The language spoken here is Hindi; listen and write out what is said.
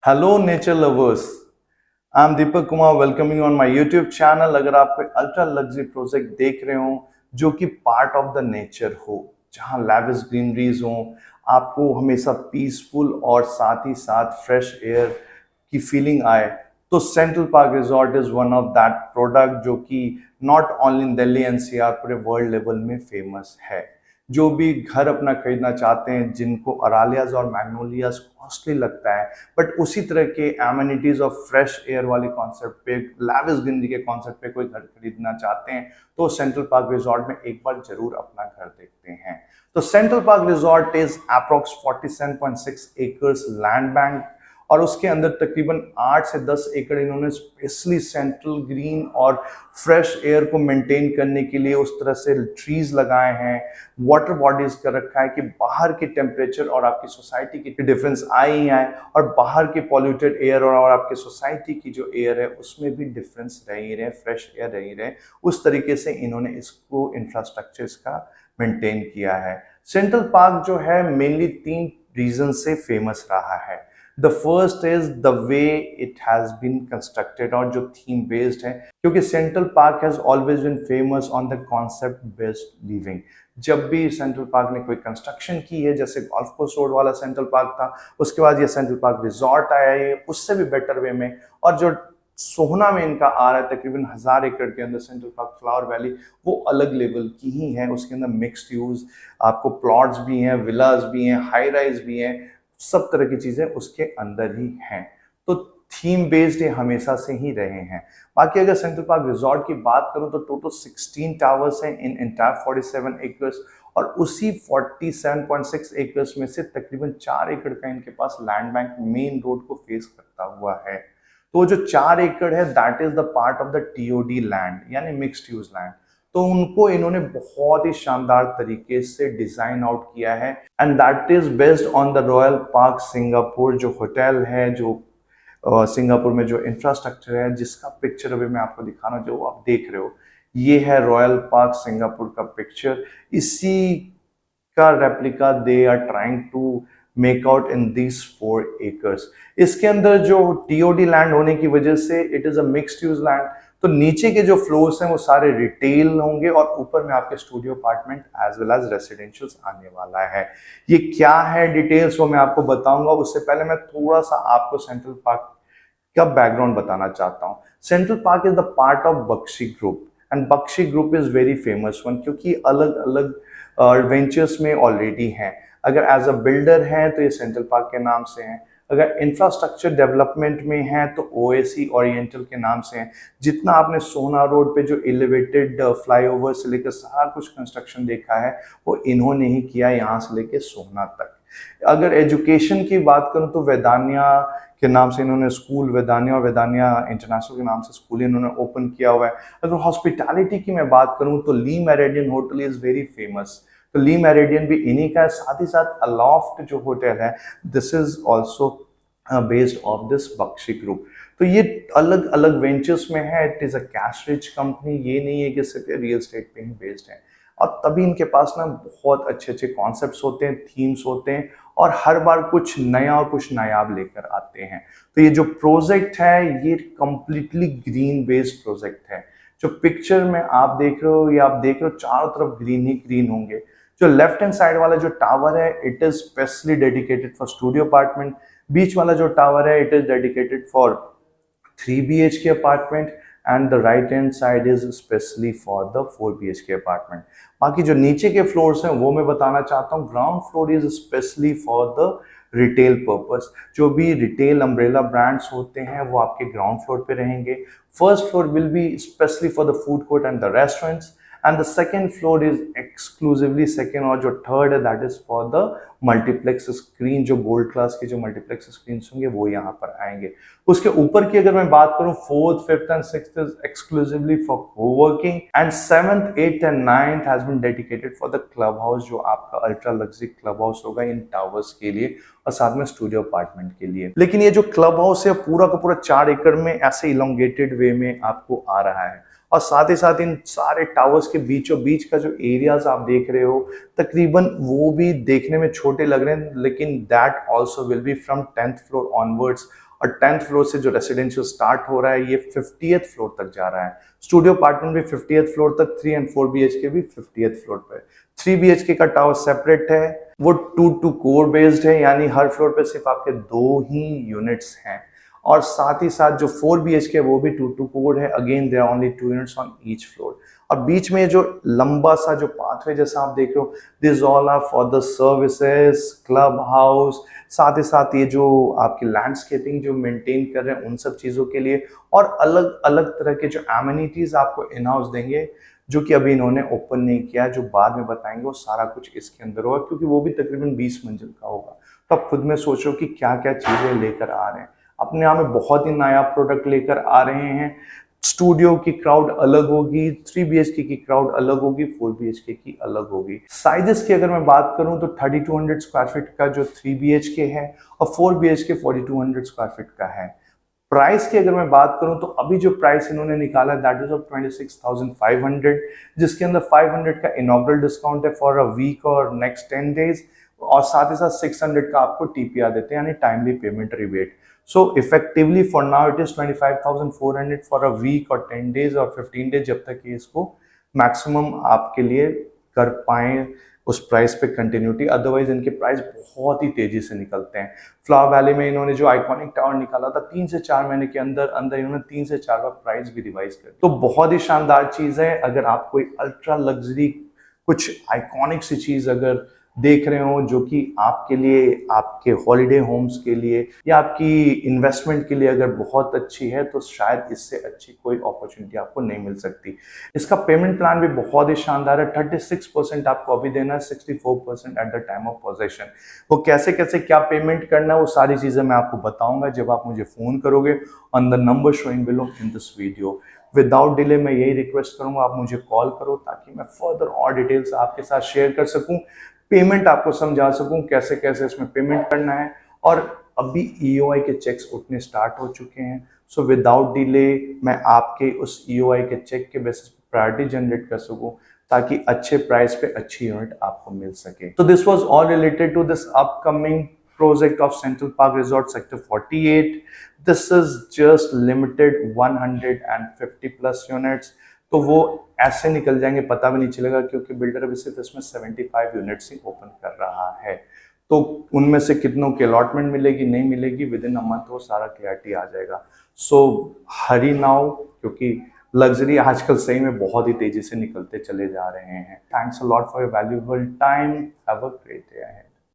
Hello nature lovers, I am Deepak Kumar welcoming on my YouTube channel. अगर आप कोई अल्ट्रा लग्जरी प्रोजेक्ट देख रहे हो जो कि पार्ट ऑफ द नेचर हो, जहां लैविश ग्रीनरीज हो, आपको हमेशा पीसफुल और साथ ही साथ फ्रेश एयर की फीलिंग आए, तो central park resort is one of that product जो कि not only in Delhi NCR पूरे वर्ल्ड लेवल में फेमस है। जो भी घर अपना खरीदना चाहते हैं, जिनको अरालियाज और मैग्नोलियाज कॉस्टली लगता है, बट उसी तरह के एमिनिटीज और फ्रेश एयर वाले कॉन्सेप्ट पे, लैविश ग्रीनरी के कॉन्सेप्ट पे कोई घर खरीदना चाहते हैं तो सेंट्रल पार्क रिजॉर्ट में एक बार जरूर अपना घर देखते हैं। तो central park resort is approx 47.6 acres land bank, और उसके अंदर तकरीबन 8 से 10 एकड़ इन्होंने स्पेशली सेंट्रल ग्रीन और फ्रेश एयर को मेंटेन करने के लिए उस तरह से ट्रीज लगाए हैं, वाटर बॉडीज कर रखा है कि बाहर के टेम्परेचर और आपकी सोसाइटी की डिफरेंस आए ही आए, और बाहर के पॉल्यूटेड एयर और आपके सोसाइटी की जो एयर है उसमें भी डिफरेंस रह ही रहे, फ्रेश एयर रह ही रहे। उस तरीके से इन्होंने इसको इंफ्रास्ट्रक्चर इसका मेंटेन किया है। सेंट्रल पार्क जो है मेनली 3 रीजन से फेमस रहा है। The first is the way it has been constructed, और जो थीम बेस्ड है, क्योंकि central park has always been famous on the concept based living. जब भी सेंट्रल पार्क ने कोई कंस्ट्रक्शन की है, जैसे गोल्फ कोर्स रोड वाला सेंट्रल पार्क था, उसके बाद ये सेंट्रल पार्क रिजॉर्ट आया है उससे भी बेटर वे में, और जो सोहना में इनका आ रहा है तकरीबन 1000 एकड़ के अंदर सेंट्रल पार्क फ्लावर वैली, वो अलग लेवल की ही है। उसके अंदर मिक्स्ड यूज, आपको प्लॉट्स भी हैं, विलास भी हैं, हाई राइज भी हैं, सब तरह की चीजें उसके अंदर ही हैं। तो थीम बेस्ड ये हमेशा से ही रहे हैं। बाकी अगर सेंट्रल पार्क रिजॉर्ट की बात करूं तो टोटल 16 टावर्स हैं इन एंटायर 47 एकर्स, और उसी 47.6 एकर्स में से तकरीबन 4 एकड़ का इनके पास लैंड बैंक मेन रोड को फेस करता हुआ है। तो जो 4 एकड़ है that is the part of the TOD land, यानी मिक्स्ड यूज लैंड। तो उनको इन्होंने बहुत ही शानदार तरीके से डिजाइन आउट किया है, and that is based on the royal park Singapore, जो होटल है, जो सिंगापुर में जो इंफ्रास्ट्रक्चर है, जिसका पिक्चर अभी मैं आपको दिखाना जो आप देख रहे हो, ये है रॉयल पार्क सिंगापुर का पिक्चर। इसी का replica they are trying to make out in this 4 acres. इसके अंदर जो टीओडी लैंड होने की वजह से it is a mixed use land, तो नीचे के जो फ्लोर्स हैं वो सारे रिटेल होंगे, और ऊपर में आपके studio apartment as well as residentials आने वाला है। ये क्या है डिटेल्स वो मैं आपको बताऊंगा, उससे पहले मैं थोड़ा सा आपको सेंट्रल पार्क का बैकग्राउंड बताना चाहता हूँ। Central park is the part of Bakshi group, and Bakshi group is very famous one, क्योंकि अलग अलग वेंचर्स में ऑलरेडी हैं। अगर एज अ बिल्डर है तो ये सेंट्रल पार्क के नाम से हैं, अगर इंफ्रास्ट्रक्चर डेवलपमेंट में है तो ओएसी ओरिएंटल के नाम से हैं। जितना आपने सोहना रोड पे जो एलिवेटेड फ्लाईओवर से लेकर सारा कुछ कंस्ट्रक्शन देखा है वो इन्होंने ही किया, यहाँ से लेकर सोहना तक। अगर एजुकेशन की बात करूं तो वेदानिया के नाम से इन्होंने स्कूल, वेदानिया और वेदानिया इंटरनेशनल के नाम से स्कूल इन्होंने ओपन किया हुआ है। अगर हॉस्पिटैलिटी की मैं बात करूं तो ली meridian hotel is very famous, तो ली मेरिडियन भी इन्हीं का है। साथ ही साथ अलोफ्ट जो होटल है, this is also based of this Bakshi group. तो ये अलग अलग वेंचर्स में है, it is a cash rich company, ये नहीं है कि सिर्फ रियल एस्टेट पे ही बेस्ड है। और तभी इनके पास ना बहुत अच्छे अच्छे कॉन्सेप्ट्स होते हैं, थीम्स होते हैं, और हर बार कुछ नया और कुछ नायाब लेकर आते हैं। तो ये जो प्रोजेक्ट है ये कंप्लीटली ग्रीन बेस्ड प्रोजेक्ट है। जो पिक्चर में आप देख रहे हो, या आप देख रहे हो चारों तरफ ग्रीन ही ग्रीन होंगे। जो लेफ्ट हैंड साइड वाला जो टावर है it is specially dedicated for studio apartment, बीच वाला जो टावर है it is dedicated for 3 BHK apartment, and the right hand side is especially for the 4 BHK apartment. बाकी जो नीचे के फ्लोर्स हैं वो मैं बताना चाहता हूँ। Ground floor is specially for the retail purpose, जो भी रिटेल अम्ब्रेला ब्रांड्स होते हैं वो आपके ग्राउंड फ्लोर पे रहेंगे। First floor will be specially for the food court and the restaurants, and the second floor is exclusively second, और जो थर्ड है that is for the multiplex screen, जो गोल्ड क्लास के जो मल्टीप्लेक्स स्क्रीन होंगे वो यहाँ पर आएंगे। उसके ऊपर की अगर मैं बात करूं, 4th, 5th and 6th is exclusively for coworking, and 7th, 8th and 9th has been dedicated for the club house, जो आपका अल्ट्रा लग्जरी क्लब हाउस होगा इन टावर्स के लिए, और साथ में स्टूडियो अपार्टमेंट के लिए। लेकिन ये जो क्लब हाउस है पूरा का पूरा 4 एकड़ में ऐसे इलोंगेटेड वे में आपको आ रहा है, और साथ ही साथ इन सारे टावर्स के बीचों बीच का जो एरियाज आप देख रहे हो तकरीबन वो भी देखने में छोटे लग रहे हैं, लेकिन that also will be from 10th floor onwards और 10th फ्लोर से जो रेसिडेंशियल स्टार्ट हो रहा है ये 50th फ्लोर तक जा रहा है। स्टूडियो अपार्टमेंट भी 50th फ्लोर तक, 3 एंड 4 BHK भी 50th फ्लोर पे। 3 BHK का टावर सेपरेट है, वो 2 कोर बेस्ड है, यानी हर फ्लोर पे सिर्फ आपके 2 ही यूनिट्स हैं। और साथ ही साथ जो 4 BHK है वो भी 2 कोर है, again there are only 2 units on each floor. और बीच में जो लंबा सा जो पाथवे जैसा आप देख रहे हो, this all are for the services, club house, साथ ही साथ ये जो आपकी लैंडस्केपिंग जो मेंटेन कर रहे हैं उन सब चीज़ों के लिए, और अलग अलग तरह के जो एमिनिटीज आपको इन हाउस देंगे जो कि अभी इन्होंने ओपन नहीं किया, जो बाद में बताएंगे, वो सारा कुछ इसके अंदर होगा, क्योंकि वो भी तकरीबन 20 मंजिल का होगा। तो आप खुद में सोचो कि क्या क्या चीज़ें लेकर आ रहे हैं, अपने आप में बहुत ही नया प्रोडक्ट लेकर आ रहे हैं। स्टूडियो की क्राउड अलग होगी, 3 BHK की क्राउड अलग होगी, 4 BHK की अलग होगी। साइजेस की अगर मैं बात करूं तो 3200 स्क्वायर फीट का जो 3 BHK है और 4 BHK 4200 स्क्वायर फीट का है। प्राइस की अगर मैं बात करूं तो अभी जो प्राइस इन्होंने निकाला दैट इज ऑफ 26,500, जिसके अंदर 500 का इनॉग्रल डिस्काउंट है फॉर अ वीक और नेक्स्ट 10 डेज, और साथ ही साथ 600 का आपको TPR देते हैं, यानी timely payment rebate. So effectively for now it is 25,400 for a week और 10 days और 15 days, जब तक कि इसको मैक्सिमम आपके लिए कर पाए उस प्राइस पे कंटिन्यूटी, अदरवाइज इनके प्राइस बहुत ही तेजी से निकलते हैं। फ्लावर वैली में इन्होंने जो आइकॉनिक टावर निकाला था 3 से 4 महीने के अंदर अंदर इन्होंने 3 से 4 बार प्राइस भी रिवाइज कर, तो बहुत ही शानदार चीज है। अगर आप कोई अल्ट्रा लग्जरी कुछ आइकॉनिक सी चीज अगर देख रहे हो जो कि आपके लिए, आपके हॉलिडे होम्स के लिए या आपकी इन्वेस्टमेंट के लिए अगर बहुत अच्छी है, तो शायद इससे अच्छी कोई अपॉर्चुनिटी आपको नहीं मिल सकती। इसका पेमेंट प्लान भी बहुत ही शानदार है। 36% आपको अभी देना है, 64% at the time of possession. वो कैसे कैसे क्या पेमेंट करना है वो सारी चीजें मैं आपको बताऊंगा जब आप मुझे फोन करोगे on the number showing below in this video. Without delay मैं यही रिक्वेस्ट करूंगा, आप मुझे कॉल करो ताकि मैं फर्दर और डिटेल्स आपके साथ शेयर कर सकूं, पेमेंट आपको समझा सकूं कैसे कैसे इसमें पेमेंट करना है। और अभी EOI के चेक्स उठने स्टार्ट हो चुके हैं, सो विदाउट डिले मैं आपके उस EOI के चेक के बेसिस पे प्रायोरिटी जनरेट कर सकूं ताकि अच्छे प्राइस पे अच्छी यूनिट आपको मिल सके। तो this was all related to this upcoming project of central park resort sector 48। This is just limited 150 plus units, तो वो ऐसे निकल जाएंगे पता भी नहीं चलेगा, क्योंकि बिल्डर अभी सिर्फ इसमें 75 यूनिट्स ही ओपन कर रहा है। तो उनमें से कितनों की अलॉटमेंट मिलेगी नहीं मिलेगी विद इन अ मंथ वो सारा क्लियरिटी आ जाएगा। सो हरी नाउ, क्योंकि लग्जरी आजकल सही में बहुत ही तेजी से निकलते चले जा रहे हैं। Thanks a lot for your valuable time, have a great day ahead.